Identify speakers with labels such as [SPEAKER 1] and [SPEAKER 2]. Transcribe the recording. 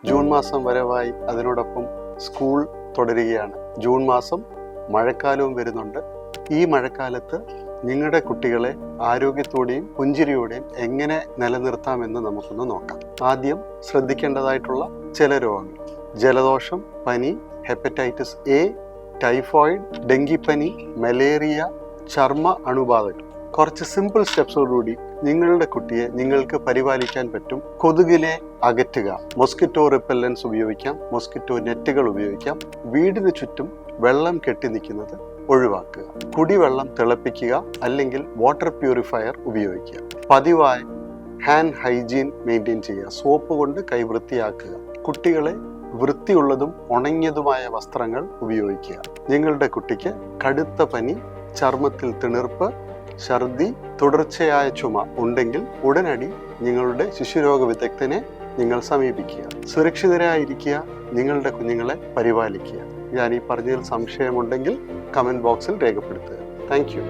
[SPEAKER 1] June മാസം വരവായി, അതിനോടൊപ്പം സ്കൂൾ തുടരുകയാണ്. ജൂൺ മാസം മഴക്കാലവും വരുന്നുണ്ട്. ഈ മഴക്കാലത്ത് നിങ്ങളുടെ കുട്ടികളെ ആരോഗ്യത്തോടെയും പുഞ്ചിരിയോടെയും എങ്ങനെ നിലനിർത്താമെന്ന് നമുക്കൊന്ന് നോക്കാം. ആദ്യം ശ്രദ്ധിക്കേണ്ടതായിട്ടുള്ള ചില രോഗങ്ങൾ: ജലദോഷം, പനി, ഹെപ്പറ്റൈറ്റിസ് എ, ടൈഫോയിഡ്, ഡെങ്കിപ്പനി, മലേറിയ, ചർമ്മ അണുബാധകൾ. കുറച്ച് സിമ്പിൾ സ്റ്റെപ്സോടുകൂടി നിങ്ങളുടെ കുട്ടിയെ നിങ്ങൾക്ക് പരിപാലിക്കാൻ പറ്റും. കൊതുകിനെ അകറ്റുക. മൊസ്കിറ്റോ റിപ്പല്ലൻസ് ഉപയോഗിക്കാം, മൊസ്കിറ്റോ നെറ്റുകൾ ഉപയോഗിക്കാം. വീടിന് ചുറ്റും വെള്ളം കെട്ടി നിൽക്കുന്നത് ഒഴിവാക്കുക. കുടിവെള്ളം തിളപ്പിക്കുക, അല്ലെങ്കിൽ വാട്ടർ പ്യൂരിഫയർ ഉപയോഗിക്കുക. പതിവായി ഹാൻഡ് ഹൈജീൻ മെയിൻറ്റെയിൻ ചെയ്യുക. സോപ്പ് കൊണ്ട് കൈ വൃത്തിയാക്കുക. കുട്ടികളെ വൃത്തിയുള്ളതും ഉണങ്ങിയതുമായ വസ്ത്രങ്ങൾ ഉപയോഗിക്കുക. നിങ്ങളുടെ കുട്ടിക്ക് കടുത്ത പനി, ചർമ്മത്തിൽ തിണർപ്പ്, ഛർദി, തുടർച്ചയായ ചുമ ഉണ്ടെങ്കിൽ ഉടനടി നിങ്ങളുടെ ശിശുരോഗ വിദഗ്ധനെ നിങ്ങൾ സമീപിക്കുക. സുരക്ഷിതരായിരിക്കുക. നിങ്ങളുടെ കുഞ്ഞുങ്ങളെ പരിപാലിക്കുക. ഞാൻ ഈ പറഞ്ഞതിൽ സംശയമുണ്ടെങ്കിൽ കമൻറ്റ് ബോക്സിൽ രേഖപ്പെടുത്തുക. Thank you.